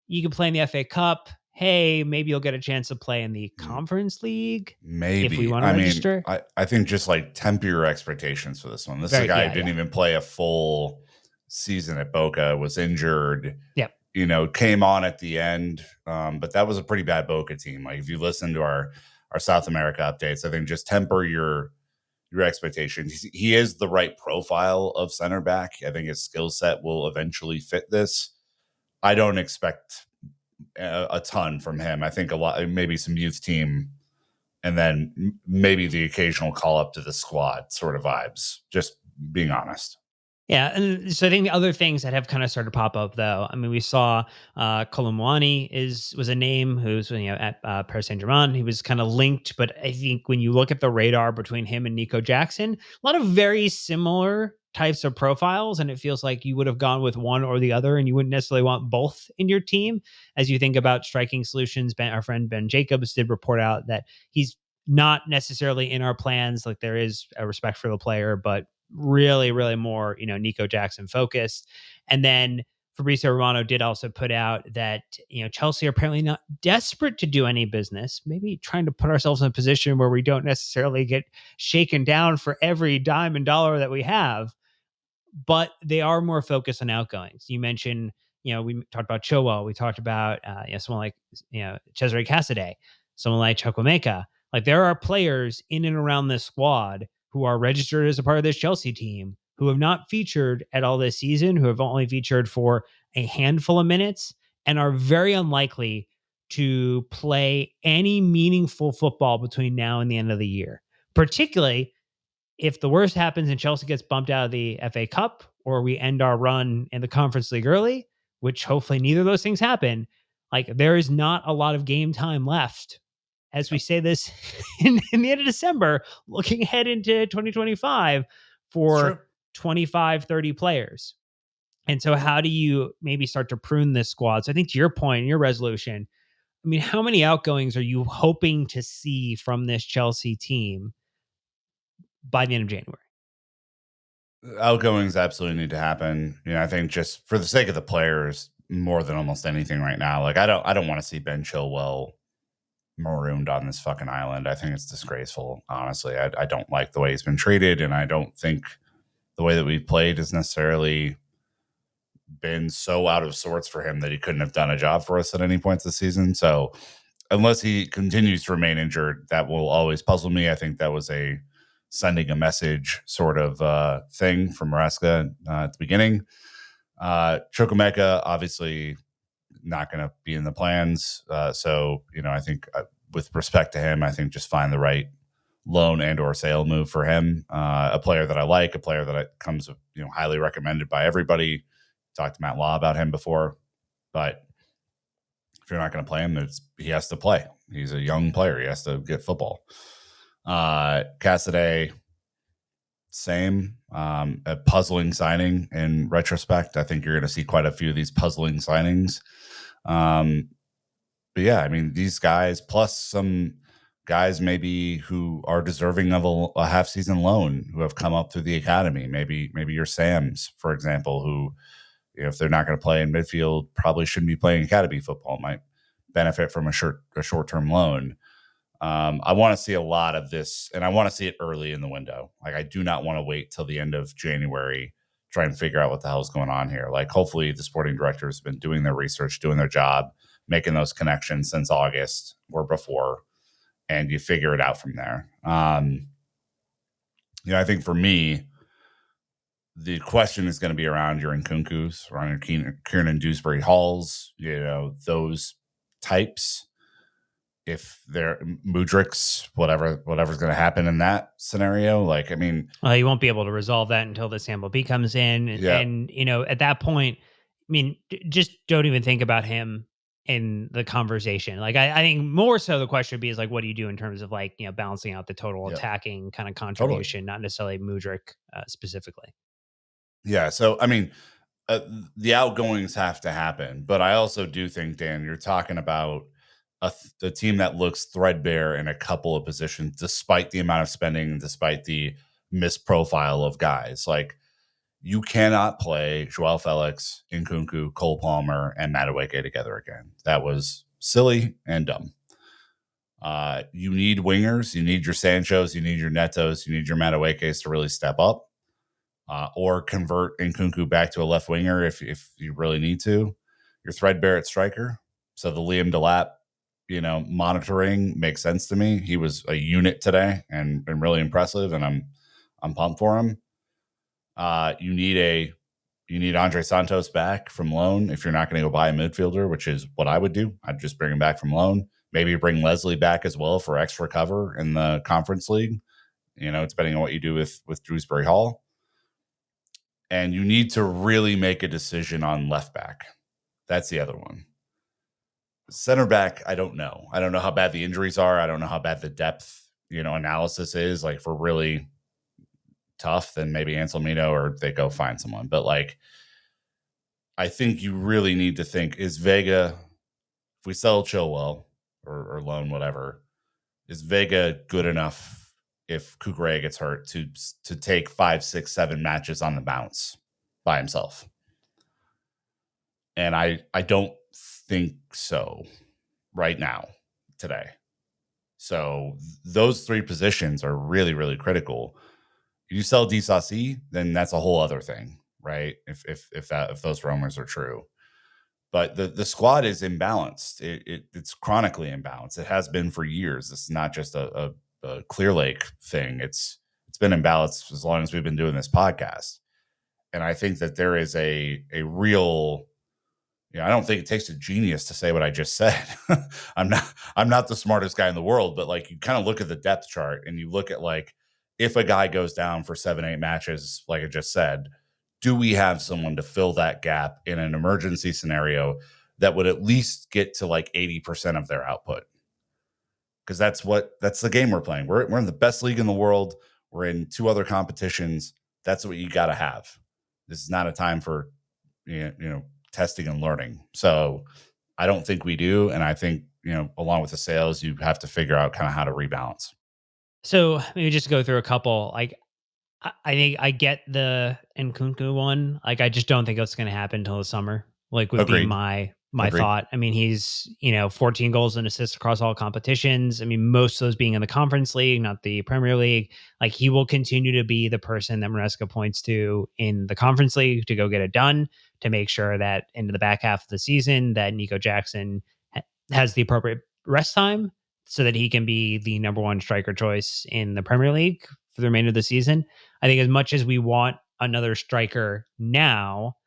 you can play in the FA Cup. Hey, maybe you'll get a chance to play in the Conference League. Maybe. If we want to register. I think just like temper your expectations for this one. This is a guy who didn't even play a full season at Boca, was injured. Yep. Came on at the end. But that was a pretty bad Boca team. Like if you listen to our South America updates, I think just temper your expectations. He is the right profile of center back. I think his skill set will eventually fit this. I don't expect a ton from him. I think a lot, maybe some youth team, and then maybe the occasional call up to the squad sort of vibes, just being honest. Yeah, and so I think the other things that have kind of started to pop up, though. I mean, we saw Colomwani was a name who's at Paris Saint-Germain. He was kind of linked, but I think when you look at the radar between him and Nico Jackson, a lot of very similar types of profiles, and it feels like you would have gone with one or the other, and you wouldn't necessarily want both in your team. As you think about striking solutions, our friend Ben Jacobs did report out that he's not necessarily in our plans. Like there is a respect for the player, but really, really more, Nico Jackson focused. And then Fabrizio Romano did also put out that, Chelsea are apparently not desperate to do any business, maybe trying to put ourselves in a position where we don't necessarily get shaken down for every dime and dollar that we have, but they are more focused on outgoings. You mentioned, we talked about Chilwell. We talked about, someone like, Cesare Casadei, someone like Chukwuemeka. Like there are players in and around this squad who are registered as a part of this Chelsea team who have not featured at all this season, who have only featured for a handful of minutes and are very unlikely to play any meaningful football between now and the end of the year, particularly if the worst happens and Chelsea gets bumped out of the FA Cup or we end our run in the Conference League early, which hopefully neither of those things happen. Like there is not a lot of game time left as we say this in the end of December, looking ahead into 2025 for 25, 30 players. And so how do you maybe start to prune this squad? So I think to your point, your resolution, I mean, how many outgoings are you hoping to see from this Chelsea team by the end of January? Outgoings absolutely need to happen. I think just for the sake of the players, more than almost anything right now. Like I don't want to see Ben Chilwell marooned on this fucking island. I think it's disgraceful. Honestly, I don't like the way he's been treated, and I don't think the way that we've played has necessarily been so out of sorts for him that he couldn't have done a job for us at any point this season. So unless he continues to remain injured, that will always puzzle me. I think that was a sending a message sort of thing from Maresca at the beginning. Chukwuemeka, obviously not going to be in the plans. So, I think with respect to him, I think just find the right loan and or sale move for him. A player that I like, a player that comes, highly recommended by everybody. Talked to Matt Law about him before, but if you're not going to play him, he has to play. He's a young player. He has to get football. Cassidy, same. A puzzling signing in retrospect. I think you're going to see quite a few of these puzzling signings. But yeah, I mean, these guys plus some guys maybe who are deserving of a half season loan who have come up through the academy. Maybe your Sams, for example, who, if they're not going to play in midfield, probably shouldn't be playing academy football, might benefit from a short-term loan. I want to see a lot of this, and I want to see it early in the window. Like, I do not want to wait till the end of January, try and figure out what the hell is going on here. Like, hopefully the sporting director has been doing their research, doing their job, making those connections since August or before, and you figure it out from there. I think for me, the question is going to be around your Nkunkus, around your Kieran Dewsbury Halls, those types. If they're Mudriks, whatever's going to happen in that scenario, like, I mean, you won't be able to resolve that until the sample B comes in. Yeah. And, at that point, I mean, just don't even think about him in the conversation. Like, I think more so the question would be is like, what do you do in terms of like, balancing out the total attacking kind of contribution, not necessarily Mudryk specifically. Yeah. So, I mean, the outgoings have to happen, but I also do think, Dan, you're talking about a team that looks threadbare in a couple of positions, despite the amount of spending, despite the misprofile of guys. Like, you cannot play Joao Felix, Nkunku, Cole Palmer, and Madueke together again. That was silly and dumb. You need wingers. You need your Sanchos. You need your Netos. You need your Maduekes to really step up. Or convert Nkunku back to a left winger if you really need to. You're threadbare at striker. So the Liam Delap, monitoring makes sense to me. He was a unit today and been really impressive, and I'm pumped for him. You need Andre Santos back from loan if you're not going to go buy a midfielder, which is what I would do. I'd just bring him back from loan. Maybe bring Leslie back as well for extra cover in the Conference League. Depending on what you do with Dewsbury Hall. And you need to really make a decision on left back. That's the other one. Center back, I don't know. I don't know how bad the injuries are. I don't know how bad the depth, analysis is. Like, if we're really tough, then maybe Anselmino or they go find someone. But like, I think you really need to think, is Vega, if we sell Chilwell or loan, whatever, is Vega good enough if Kukurea gets hurt to take 5, 6, 7 matches on the bounce by himself? And I don't think so right now, today. So those 3 positions are really, really critical. You sell Disasi, then that's a whole other thing, right? If those rumors are true. But the squad is imbalanced. It's chronically imbalanced. It has been for years. It's not just a Clear Lake thing. It's been imbalanced as long as we've been doing this podcast. And I think that there is a real, I don't think it takes a genius to say what I just said. I'm not the smartest guy in the world, but like, you kind of look at the depth chart and you look at like, if a guy goes down for 7, 8 matches, like I just said, do we have someone to fill that gap in an emergency scenario that would at least get to like 80% of their output? Because that's the game we're playing. We're in the best league in the world. We're in 2 other competitions. That's what you got to have. This is not a time for testing and learning. So I don't think we do, and I think along with the sales, you have to figure out kind of how to rebalance. So maybe just go through a couple. Like, I think I get the Nkunku one. Like, I just don't think it's going to happen until the summer. like would be Agreed. my Agreed. thought. I mean, he's, 14 goals and assists across all competitions. I mean, most of those being in the Conference League, not the Premier League. Like he will continue to be the person that Maresca points to in the Conference League to go get it done, to make sure that into the back half of the season that Nico Jackson has the appropriate rest time so that he can be the number one striker choice in the Premier League for the remainder of the season. I think as much as we want another striker now,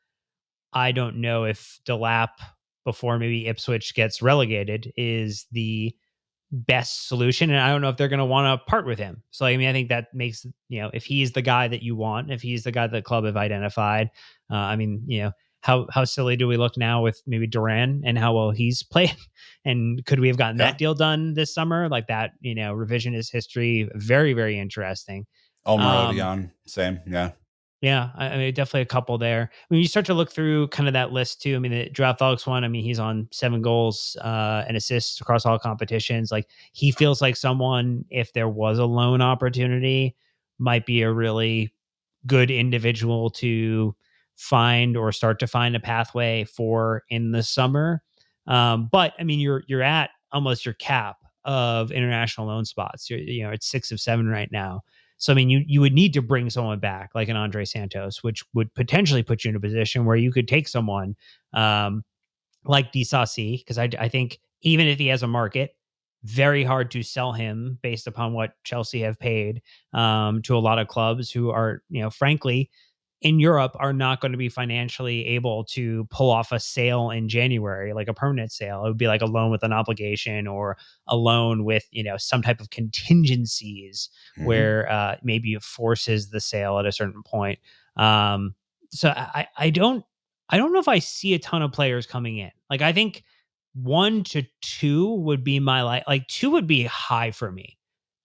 I don't know if Delap before maybe Ipswich gets relegated is the best solution. And I don't know if they're going to want to part with him. So, I mean, I think that makes, if he's the guy that you want, if he's the guy that the club have identified, I mean, how silly do we look now with maybe Duran and how well he's played? And could we have gotten Yeah. that deal done this summer? Like that, revisionist history, very, very interesting. Omarodion, same. Yeah. Yeah, I mean, definitely a couple there. When you start to look through kind of that list too, I mean, the Drafthogs one, I mean, he's on 7 goals and assists across all competitions. Like he feels like someone, if there was a loan opportunity, might be a really good individual to find or start to find a pathway for in the summer. But I mean, you're at almost your cap of international loan spots. You're it's 6 of 7 right now. So I mean, you would need to bring someone back like an Andre Santos, which would potentially put you in a position where you could take someone like Disasi, because I think even if he has a market, very hard to sell him based upon what Chelsea have paid to a lot of clubs who are, frankly, in Europe are not going to be financially able to pull off a sale in January, like a permanent sale. It would be like a loan with an obligation or a loan with, some type of contingencies where maybe it forces the sale at a certain point. So I don't know if I see a ton of players coming in. Like I think 1 to 2 would be my like 2 would be high for me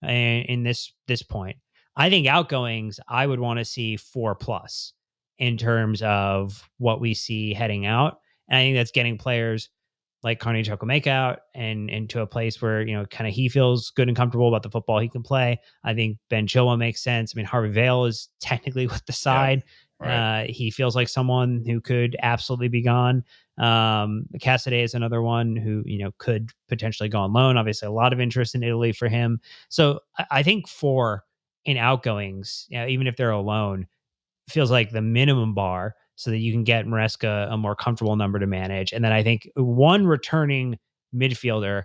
in this point. I think outgoings, I would want to see 4 plus in terms of what we see heading out. And I think that's getting players like Carney Chukwuemeka out and into a place where, kind of he feels good and comfortable about the football he can play. I think Ben Chilwell makes sense. I mean, Harvey Vale is technically with the Yeah. side. Right. He feels like someone who could absolutely be gone. Cassidy is another one who, could potentially go on loan. Obviously, a lot of interest in Italy for him. So I think 4 in outgoings, even if they're alone, feels like the minimum bar so that you can get Maresca a more comfortable number to manage. And then I think 1 returning midfielder,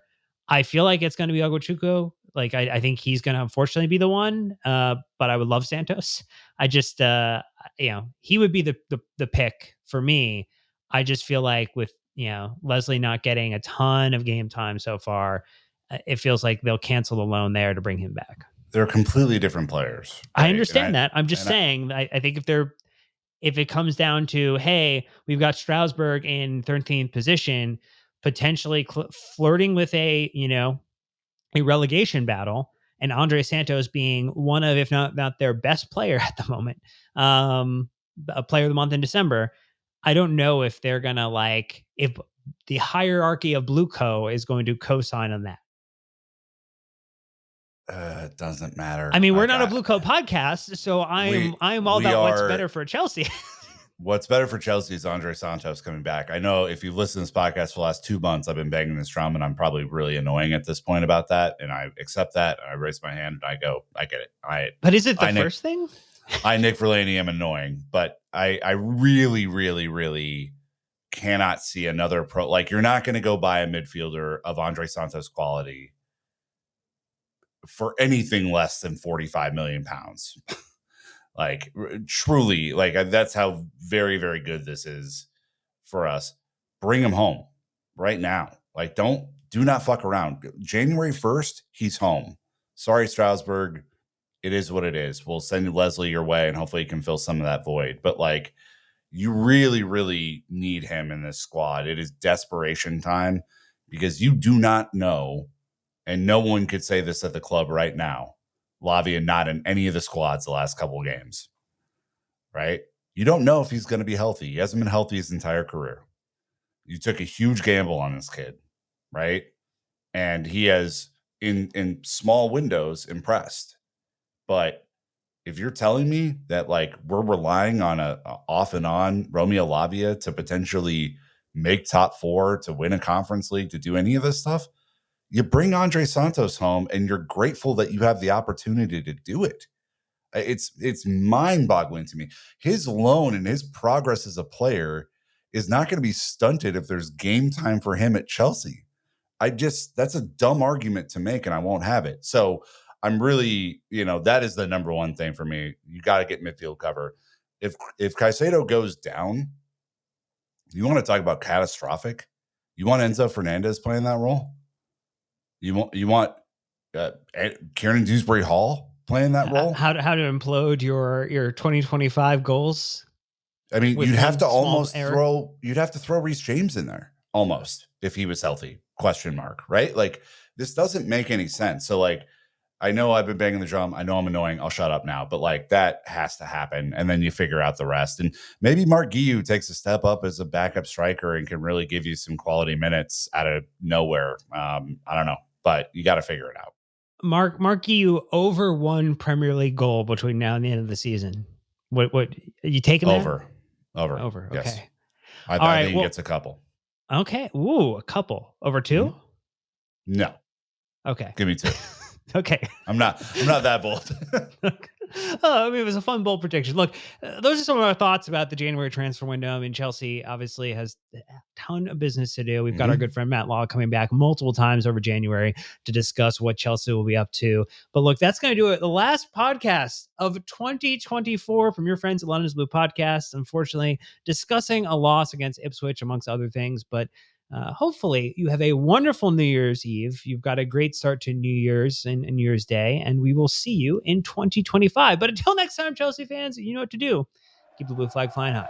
I feel like it's going to be Ogochukwu. Like I think he's going to unfortunately be the one, but I would love Santos. I just, he would be the pick for me. I just feel like with, Leslie not getting a ton of game time so far, it feels like they'll cancel the loan there to bring him back. They're completely different players. I Right. understand that. I'm just saying, I think if it comes down to, hey, we've got Strasbourg in 13th position, potentially flirting with a relegation battle, and Andre Santos being one of, if not their best player at the moment, a player of the month in December. I don't know if they're gonna if the hierarchy of Blue Co is going to co-sign on that. It doesn't matter. I mean, we're not a Blue Co podcast, so I'm all about what's better for Chelsea. What's better for Chelsea is Andre Santos coming back. I know if you've listened to this podcast for the last 2 months, I've been banging this drum, and I'm probably really annoying at this point about that. And I accept that. I raise my hand and I go, I get it. But is it the first thing? I, Nick Verlaney, am annoying, but I really, really, really cannot see another pro. Like, you're not going to go buy a midfielder of Andre Santos quality for anything less than 45 million pounds. Like, truly, like, that's how very, very good this is for us. Bring him home right now. Like, do not fuck around. January 1st, he's home. Sorry, Strasbourg. It is what it is. We'll send Leslie your way, and hopefully he can fill some of that void. But, like, you really, really need him in this squad. It is desperation time because you do not know, and no one could say this at the club right now, Lavia not in any of the squads the last couple of games, right? You don't know if he's going to be healthy. He hasn't been healthy his entire career. You took a huge gamble on this kid, right? And he has, in small windows, impressed. But if you're telling me that, like, we're relying on a off and on Romeo Lavia to potentially make top four, to win a conference league, to do any of this stuff, you bring Andre Santos home and you're grateful that you have the opportunity to do it. It's mind-boggling to me. His loan and his progress as a player is not going to be stunted if there's game time for him at Chelsea. That's a dumb argument to make, and I won't have it. So I'm really, that is the number one thing for me. You got to get midfield cover. If Caicedo goes down, you want to talk about catastrophic? You want Enzo Fernandez playing that role? You want Kieran Dewsbury Hall playing that role? How to implode your 2025 goals? I mean, you'd have to throw Reece James in there almost if he was healthy. Question mark, right? Like, this doesn't make any sense. So, like, I know I've been banging the drum. I know I'm annoying. I'll shut up now. But, like, that has to happen. And then you figure out the rest. And maybe Mark Guiu takes a step up as a backup striker and can really give you some quality minutes out of nowhere. I don't know. But you got to figure it out. Mark Guiu over one Premier League goal between now and the end of the season. What are you taking that? Over. Okay. Yes. I think he gets a couple. Okay. Ooh, a couple. Over two? Mm-hmm. No. Okay. Give me two. Okay. I'm not that bold. I mean, it was a fun, bold prediction. Look, those are some of our thoughts about the January transfer window. I mean, Chelsea obviously has a ton of business to do. We've got our good friend Matt Law coming back multiple times over January to discuss what Chelsea will be up to. But look, that's going to do it. The last podcast of 2024 from your friends at London's Blue Podcast. Unfortunately, discussing a loss against Ipswich, amongst other things. But hopefully you have a wonderful New Year's Eve. You've got a great start to New Year's and New Year's Day, and we will see you in 2025. But until next time, Chelsea fans, you know what to do. Keep the blue flag flying high.